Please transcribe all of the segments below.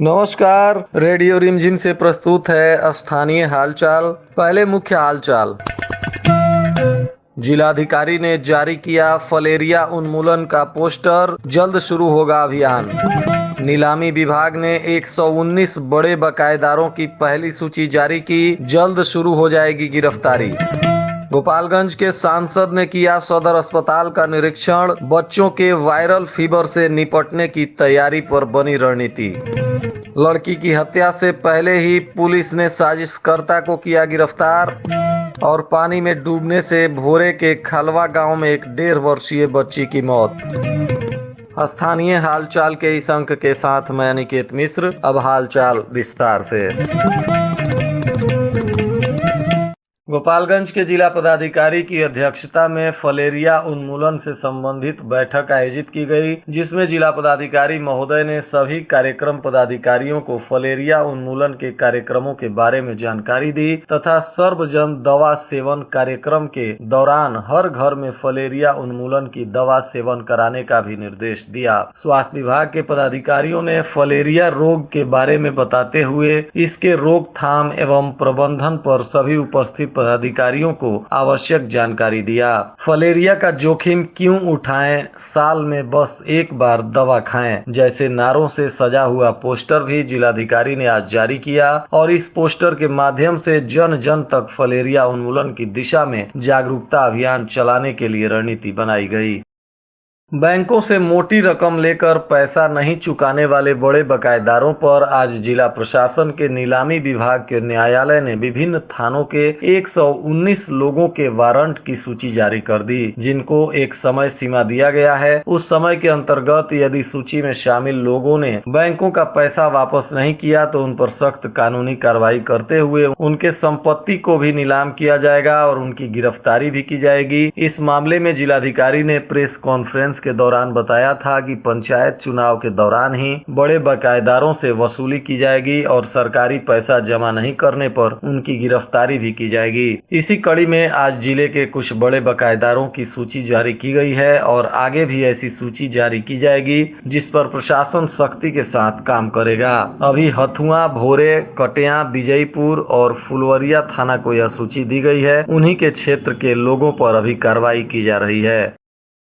नमस्कार, रेडियो रिमझिम से प्रस्तुत है स्थानीय हालचाल। पहले मुख्य हालचाल। जिलाधिकारी ने जारी किया फलेरिया उन्मूलन का पोस्टर, जल्द शुरू होगा अभियान। नीलामी विभाग ने 119 बड़े बकायेदारों की पहली सूची जारी की, जल्द शुरू हो जाएगी गिरफ्तारी। गोपालगंज के सांसद ने किया सदर अस्पताल का निरीक्षण, बच्चों के वायरल फीवर से निपटने की तैयारी पर बनी रणनीति। लड़की की हत्या से पहले ही पुलिस ने साजिशकर्ता को किया गिरफ्तार। और पानी में डूबने से भोरे के खलवा गांव में एक 1.5 वर्षीय बच्ची की मौत। स्थानीय हालचाल के इस अंक के साथ मैं अनिकेत मिश्र। अब हालचाल विस्तार से। गोपालगंज के जिला पदाधिकारी की अध्यक्षता में फलेरिया उन्मूलन से संबंधित बैठक आयोजित की गई, जिसमें जिला पदाधिकारी महोदय ने सभी कार्यक्रम पदाधिकारियों को फलेरिया उन्मूलन के कार्यक्रमों के बारे में जानकारी दी तथा सर्वजन दवा सेवन कार्यक्रम के दौरान हर घर में फलेरिया उन्मूलन की दवा सेवन कराने का भी निर्देश दिया। स्वास्थ्य विभाग के पदाधिकारियों ने फलेरिया रोग के बारे में बताते हुए इसके रोकथाम एवं प्रबंधन पर सभी उपस्थित पदाधिकारियों को आवश्यक जानकारी दिया। फलेरिया का जोखिम क्यों उठाएं, साल में बस एक बार दवा खाएं, जैसे नारों से सजा हुआ पोस्टर भी जिलाधिकारी ने आज जारी किया और इस पोस्टर के माध्यम से जन जन तक फलेरिया उन्मूलन की दिशा में जागरूकता अभियान चलाने के लिए रणनीति बनाई गई। बैंकों से मोटी रकम लेकर पैसा नहीं चुकाने वाले बड़े बकायेदारों पर आज जिला प्रशासन के नीलामी विभाग के न्यायालय ने विभिन्न थानों के 119 लोगों के वारंट की सूची जारी कर दी, जिनको एक समय सीमा दिया गया है। उस समय के अंतर्गत यदि सूची में शामिल लोगों ने बैंकों का पैसा वापस नहीं किया तो उन पर सख्त कानूनी कार्रवाई करते हुए उनके संपत्ति को भी नीलाम किया जाएगा और उनकी गिरफ्तारी भी की जाएगी। इस मामले में जिलाधिकारी ने प्रेस कॉन्फ्रेंस के दौरान बताया था कि पंचायत चुनाव के दौरान ही बड़े बकायेदारों से वसूली की जाएगी और सरकारी पैसा जमा नहीं करने पर उनकी गिरफ्तारी भी की जाएगी। इसी कड़ी में आज जिले के कुछ बड़े बकायेदारों की सूची जारी की गई है और आगे भी ऐसी सूची जारी की जाएगी, जिस पर प्रशासन सख्ती के साथ काम करेगा। अभी हथुआ, भोरे, कटिया, विजयपुर और फुलवरिया थाना को यह सूची दी गई है। उन्हीं के क्षेत्र के लोगों पर अभी कार्रवाई की जा रही है।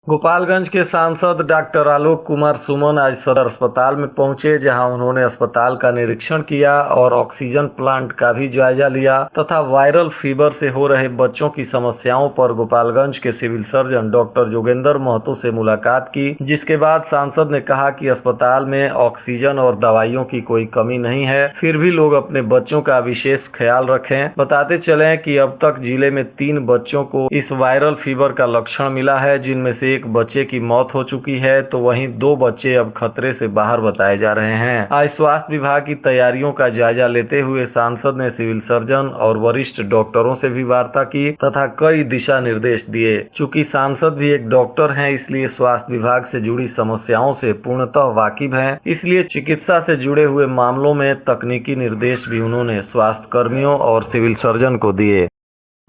गोपालगंज के सांसद डॉक्टर आलोक कुमार सुमन आज सदर अस्पताल में पहुंचे, जहां उन्होंने अस्पताल का निरीक्षण किया और ऑक्सीजन प्लांट का भी जायजा लिया तथा वायरल फीवर से हो रहे बच्चों की समस्याओं पर गोपालगंज के civil surgeon doctor Jogendra Mahto से मुलाकात की। जिसके बाद सांसद ने कहा कि अस्पताल में ऑक्सीजन और दवाइयों की कोई कमी नहीं है, फिर भी लोग अपने बच्चों का विशेष ख्याल रखें। बताते चले कि अब तक जिले में 3 बच्चों को इस वायरल फीवर का लक्षण मिला है, जिनमें से एक बच्चे की मौत हो चुकी है तो वहीं 2 बच्चे अब खतरे से बाहर बताए जा रहे हैं। आज स्वास्थ्य विभाग की तैयारियों का जायजा लेते हुए सांसद ने सिविल सर्जन और वरिष्ठ डॉक्टरों से भी वार्ता की तथा कई दिशा निर्देश दिए। चूंकि सांसद भी एक डॉक्टर हैं, इसलिए स्वास्थ्य विभाग से जुड़ी समस्याओं से पूर्णतः वाकिफ हैं, इसलिए चिकित्सा से जुड़े हुए मामलों में तकनीकी निर्देश भी उन्होंने स्वास्थ्य कर्मियों और सिविल सर्जन को दिए।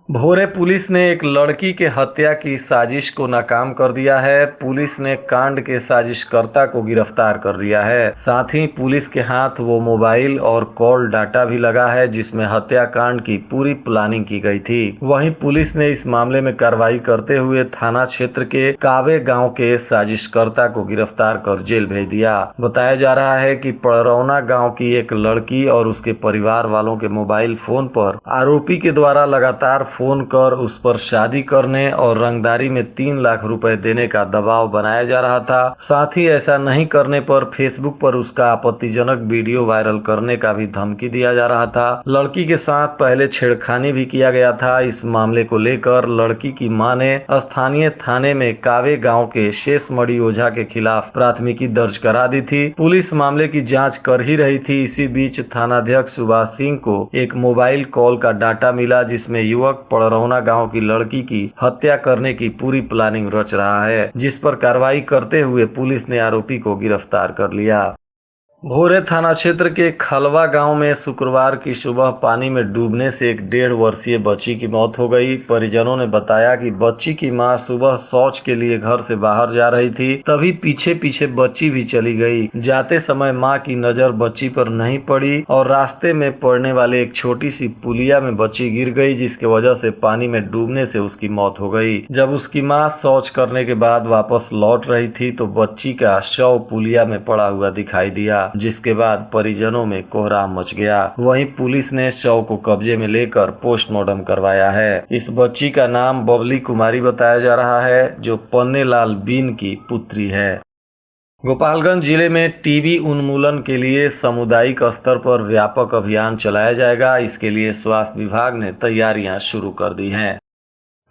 भोरे पुलिस ने एक लड़की के हत्या की साजिश को नाकाम कर दिया है। पुलिस ने कांड के साजिशकर्ता को गिरफ्तार कर लिया है। साथ ही पुलिस के हाथ वो मोबाइल और कॉल डाटा भी लगा है जिसमें हत्याकांड की पूरी प्लानिंग की गई थी। वहीं पुलिस ने इस मामले में कार्रवाई करते हुए थाना क्षेत्र के कावे गांव के साजिशकर्ता को गिरफ्तार कर जेल भेज दिया। बताया जा रहा है कि पड़रौना गाँव की एक लड़की और उसके परिवार वालों के मोबाइल फोन पर आरोपी के द्वारा लगातार फोन कर उस पर शादी करने और रंगदारी में 3 लाख रुपए देने का दबाव बनाया जा रहा था। साथ ही ऐसा नहीं करने पर फेसबुक पर उसका आपत्तिजनक वीडियो वायरल करने का भी धमकी दिया जा रहा था। लड़की के साथ पहले छेड़खानी भी किया गया था। इस मामले को लेकर लड़की की मां ने स्थानीय थाने में कावे गाँव के शेष मणि ओझा के खिलाफ प्राथमिकी दर्ज करा दी थी। पुलिस मामले की जाँच कर ही रही थी। इसी बीच थानाध्यक्ष सुभाष सिंह को एक मोबाइल कॉल का डाटा मिला जिसमें युवक पड़रौना गांव की लड़की की हत्या करने की पूरी प्लानिंग रच रहा है, जिस पर कार्रवाई करते हुए पुलिस ने आरोपी को गिरफ्तार कर लिया। भोरे थाना क्षेत्र के खलवा गांव में शुक्रवार की सुबह पानी में डूबने से एक 1.5 वर्षीय बच्ची की मौत हो गई। परिजनों ने बताया कि बच्ची की मां सुबह शौच के लिए घर से बाहर जा रही थी, तभी पीछे पीछे बच्ची भी चली गई। जाते समय मां की नजर बच्ची पर नहीं पड़ी और रास्ते में पड़ने वाले एक छोटी सी पुलिया में बच्ची गिर गई, जिसके वजह से पानी में डूबने से उसकी मौत हो गई। जब उसकी मां शौच करने के बाद वापस लौट रही थी तो बच्ची का शव पुलिया में पड़ा हुआ दिखाई दिया, जिसके बाद परिजनों में कोहराम मच गया। वहीं पुलिस ने शव को कब्जे में लेकर पोस्टमार्टम करवाया है। इस बच्ची का नाम बबली कुमारी बताया जा रहा है, जो पन्नेलाल बीन की पुत्री है। गोपालगंज जिले में टीबी उन्मूलन के लिए सामुदायिक स्तर पर व्यापक अभियान चलाया जाएगा। इसके लिए स्वास्थ्य विभाग ने तैयारियां शुरू कर दी हैं।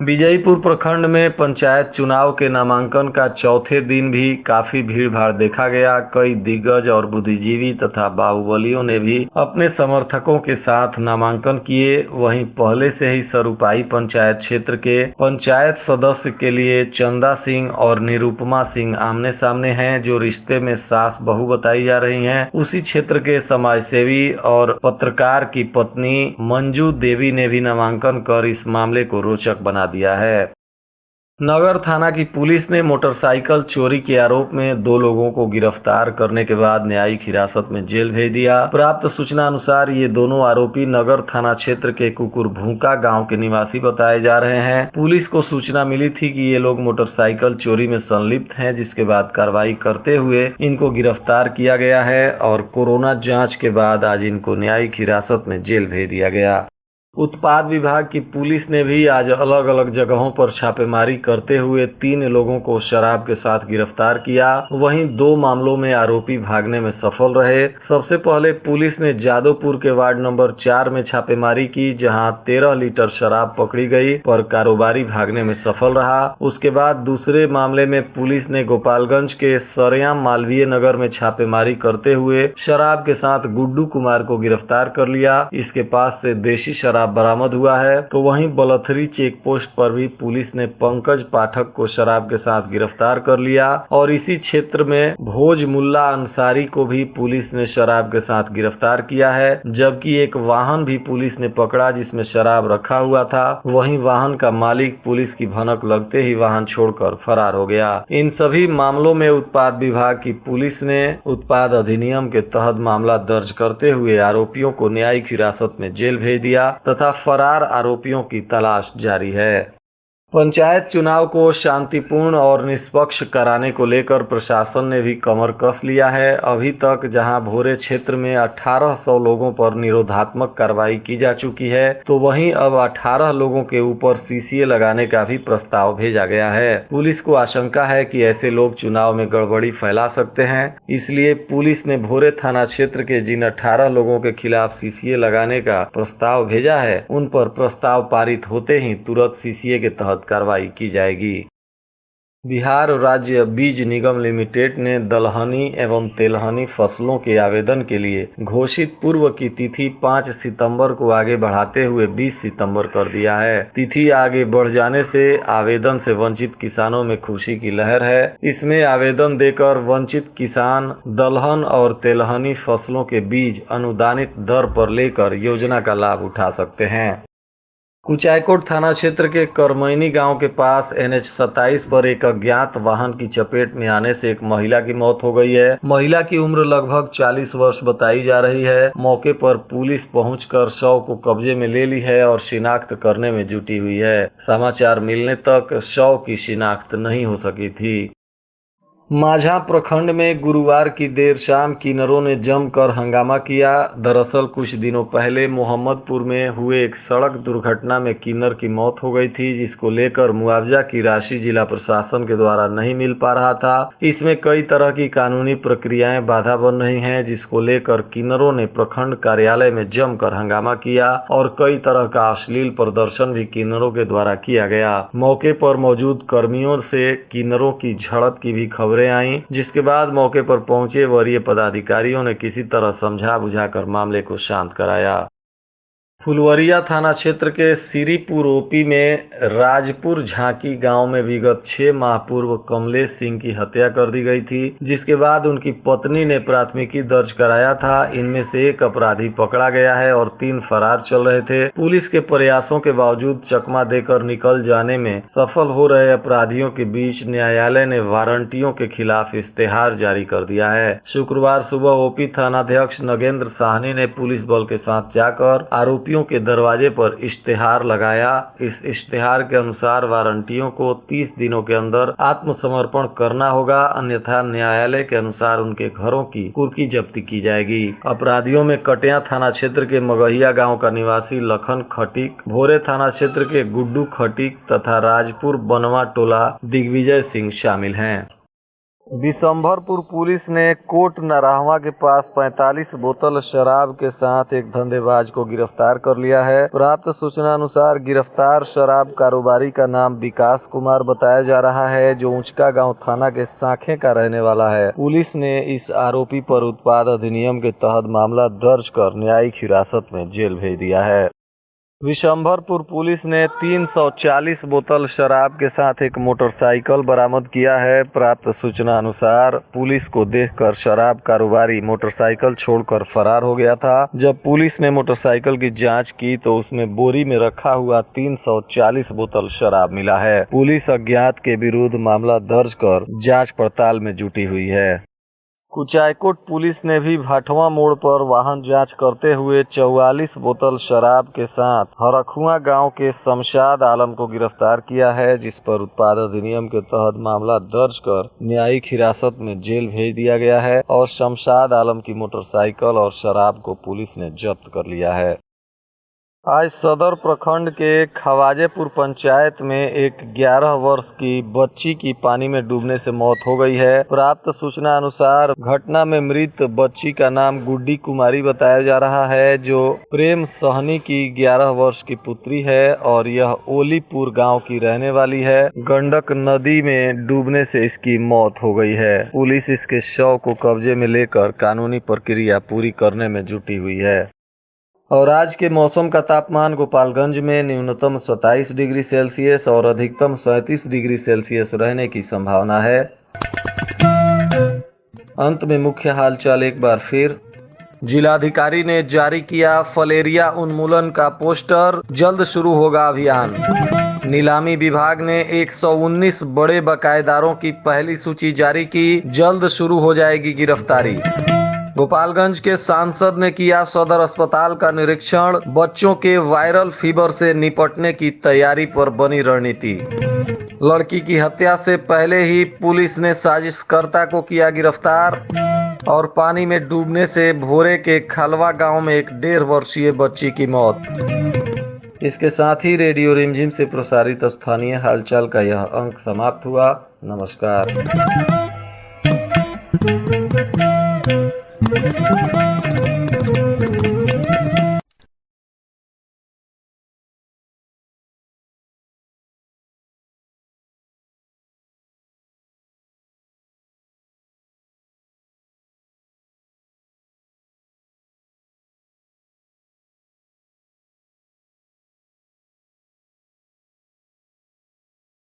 विजयपुर प्रखंड में पंचायत चुनाव के नामांकन का चौथे दिन भी काफी भीड़ भाड़ देखा गया। कई दिग्गज और बुद्धिजीवी तथा बाहुबलियों ने भी अपने समर्थकों के साथ नामांकन किए। वहीं पहले से ही सरुपाई पंचायत क्षेत्र के पंचायत सदस्य के लिए चंदा सिंह और निरुपमा सिंह आमने सामने हैं, जो रिश्ते में सास बहू बताई जा रही हैं। उसी क्षेत्र के समाजसेवी और पत्रकार की पत्नी मंजू देवी ने भी नामांकन कर इस मामले को रोचक बना दिया है। नगर थाना की पुलिस ने मोटरसाइकिल चोरी के आरोप में 2 लोगों को गिरफ्तार करने के बाद न्यायिक हिरासत में जेल भेज दिया। प्राप्त सूचना अनुसार ये दोनों आरोपी नगर थाना क्षेत्र के कुकुरभूका गांव के निवासी बताए जा रहे हैं। पुलिस को सूचना मिली थी कि ये लोग मोटरसाइकिल चोरी में संलिप्त हैं, जिसके बाद कार्रवाई करते हुए इनको गिरफ्तार किया गया है और कोरोना जाँच के बाद आज इनको न्यायिक हिरासत में जेल भेज दिया गया। उत्पाद विभाग की पुलिस ने भी आज अलग अलग जगहों पर छापेमारी करते हुए 3 लोगों को शराब के साथ गिरफ्तार किया। वहीं 2 मामलों में आरोपी भागने में सफल रहे। सबसे पहले पुलिस ने जादवपुर के वार्ड नंबर 4 में छापेमारी की, जहां 13 लीटर शराब पकड़ी गई, पर कारोबारी भागने में सफल रहा। उसके बाद दूसरे मामले में पुलिस ने गोपालगंज के सरयाम मालवीय नगर में छापेमारी करते हुए शराब के साथ गुड्डू कुमार को गिरफ्तार कर लिया। इसके पास से देशी शराब बरामद हुआ है। तो वहीं बलथरी चेक पोस्ट पर भी पुलिस ने पंकज पाठक को शराब के साथ गिरफ्तार कर लिया और इसी क्षेत्र में भोज मुल्ला अंसारी को भी पुलिस ने शराब के साथ गिरफ्तार किया है। जबकि एक वाहन भी पुलिस ने पकड़ा जिसमें शराब रखा हुआ था। वहीं वाहन का मालिक पुलिस की भनक लगते ही वाहन छोड़कर फरार हो गया। इन सभी मामलों में उत्पाद विभाग की पुलिस ने उत्पाद अधिनियम के तहत मामला दर्ज करते हुए आरोपियों को न्यायिक हिरासत में जेल भेज दिया तथा फरार आरोपियों की तलाश जारी है। पंचायत चुनाव को शांतिपूर्ण और निष्पक्ष कराने को लेकर प्रशासन ने भी कमर कस लिया है। अभी तक जहां भोरे क्षेत्र में 1800 लोगों पर निरोधात्मक कार्रवाई की जा चुकी है, तो वहीं अब 18 लोगों के ऊपर सीसीए लगाने का भी प्रस्ताव भेजा गया है। पुलिस को आशंका है कि ऐसे लोग चुनाव में गड़बड़ी फैला सकते हैं, इसलिए पुलिस ने भोरे थाना क्षेत्र के जिन 18 लोगों के खिलाफ सीसीए लगाने का प्रस्ताव भेजा है, उन पर प्रस्ताव पारित होते ही तुरंत सीसीए के तहत कार्रवाई की जाएगी। बिहार राज्य बीज निगम लिमिटेड ने दलहनी एवं तेलहनी फसलों के आवेदन के लिए घोषित पूर्व की तिथि 5 सितंबर को आगे बढ़ाते हुए 20 सितंबर कर दिया है। तिथि आगे बढ़ जाने से आवेदन से वंचित किसानों में खुशी की लहर है। इसमें आवेदन देकर वंचित किसान दलहन और तेलहनी फसलों के बीज अनुदानित दर पर लेकर योजना का लाभ उठा सकते हैं। कुचायकोट थाना क्षेत्र के करमैनी गांव के पास NH 27 पर एक अज्ञात वाहन की चपेट में आने से एक महिला की मौत हो गई है। महिला की उम्र लगभग 40 वर्ष बताई जा रही है। मौके पर पुलिस पहुंचकर शव को कब्जे में ले ली है और शिनाख्त करने में जुटी हुई है। समाचार मिलने तक शव की शिनाख्त नहीं हो सकी थी। माझा प्रखंड में गुरुवार की देर शाम किन्नरों ने जमकर हंगामा किया। दरअसल कुछ दिनों पहले मोहम्मदपुर में हुए एक सड़क दुर्घटना में किन्नर की मौत हो गई थी, जिसको लेकर मुआवजा की राशि जिला प्रशासन के द्वारा नहीं मिल पा रहा था। इसमें कई तरह की कानूनी प्रक्रियाएं बाधा बन रही हैं, जिसको लेकर किन्नरों ने प्रखंड कार्यालय में जमकर हंगामा किया और कई तरह का अश्लील प्रदर्शन भी किन्नरों के द्वारा किया गया। मौके पर मौजूद कर्मियों से किन्नरों की झड़प की भी खबर आई, जिसके बाद मौके पर पहुंचे वरीय पदाधिकारियों ने किसी तरह समझा बुझाकर मामले को शांत कराया। फुलवरिया थाना क्षेत्र के सिरीपुर ओपी में राजपुर झांकी गांव में विगत 6 माह पूर्व कमलेश सिंह की हत्या कर दी गई थी, जिसके बाद उनकी पत्नी ने प्राथमिकी दर्ज कराया था। इनमें से एक अपराधी पकड़ा गया है और 3 फरार चल रहे थे। पुलिस के प्रयासों के बावजूद चकमा देकर निकल जाने में सफल हो रहे अपराधियों के बीच न्यायालय ने वारंटियों के खिलाफ इश्तेहार जारी कर दिया है। शुक्रवार सुबह ओपी थानाध्यक्ष नगेंद्र साहनी ने पुलिस बल के साथ जाकर आरोपियों के दरवाजे पर इश्तेहार लगाया। इस इश्तेहार के अनुसार वारंटियों को 30 दिनों के अंदर आत्मसमर्पण करना होगा, अन्यथा न्यायालय के अनुसार उनके घरों की कुर्की जब्ती की जाएगी। अपराधियों में कटिया थाना क्षेत्र के मगहिया गांव का निवासी लखन खटीक, भोरे थाना क्षेत्र के गुड्डू खटीक तथा राजपुर बनवा टोला दिग्विजय सिंह शामिल हैं। बिशंभरपुर पुलिस ने कोट नराहवा के पास 45 बोतल शराब के साथ एक धंधेबाज को गिरफ्तार कर लिया है। प्राप्त सूचना अनुसार गिरफ्तार शराब कारोबारी का नाम विकास कुमार बताया जा रहा है, जो ऊंचका गांव थाना के साखे का रहने वाला है। पुलिस ने इस आरोपी पर उत्पाद अधिनियम के तहत मामला दर्ज कर न्यायिक हिरासत में जेल भेज दिया है। बिशंभरपुर पुलिस ने 340 बोतल शराब के साथ एक मोटरसाइकिल बरामद किया है। प्राप्त सूचना अनुसार पुलिस को देखकर शराब कारोबारी मोटरसाइकिल छोड़कर फरार हो गया था। जब पुलिस ने मोटरसाइकिल की जांच की तो उसमें बोरी में रखा हुआ 340 बोतल शराब मिला है। पुलिस अज्ञात के विरुद्ध मामला दर्ज कर जांच पड़ताल में जुटी हुई है। कुचायकोट पुलिस ने भी भाटवा मोड़ पर वाहन जांच करते हुए 44 बोतल शराब के साथ हरखुआ गांव के शमशाद आलम को गिरफ्तार किया है, जिस पर उत्पाद अधिनियम के तहत मामला दर्ज कर न्यायिक हिरासत में जेल भेज दिया गया है और शमशाद आलम की मोटरसाइकिल और शराब को पुलिस ने जब्त कर लिया है। आज सदर प्रखंड के खवाजेपुर पंचायत में एक 11 वर्ष की बच्ची की पानी में डूबने से मौत हो गई है। प्राप्त सूचना अनुसार घटना में मृत बच्ची का नाम गुड्डी कुमारी बताया जा रहा है, जो प्रेम सहनी की 11 वर्ष की पुत्री है और यह ओलीपुर गांव की रहने वाली है। गंडक नदी में डूबने से इसकी मौत हो गई है। पुलिस इसके शव को कब्जे में लेकर कानूनी प्रक्रिया पूरी करने में जुटी हुई है। और आज के मौसम का तापमान गोपालगंज में न्यूनतम 27 डिग्री सेल्सियस और अधिकतम 37 डिग्री सेल्सियस रहने की संभावना है। अंत में मुख्य हालचाल एक बार फिर। जिलाधिकारी ने जारी किया फलेरिया उन्मूलन का पोस्टर, जल्द शुरू होगा अभियान। नीलामी विभाग ने 119 बड़े बकायेदारों की पहली सूची जारी की, जल्द शुरू हो जाएगी गिरफ्तारी। गोपालगंज के सांसद ने किया सदर अस्पताल का निरीक्षण, बच्चों के वायरल फीवर से निपटने की तैयारी पर बनी रणनीति। लड़की की हत्या से पहले ही पुलिस ने साजिशकर्ता को किया गिरफ्तार। और पानी में डूबने से भोरे के खलवा गांव में एक 1.5 वर्षीय बच्ची की मौत। इसके साथ ही रेडियो रिमझिम से प्रसारित स्थानीय हालचाल का यह अंक समाप्त हुआ। नमस्कार।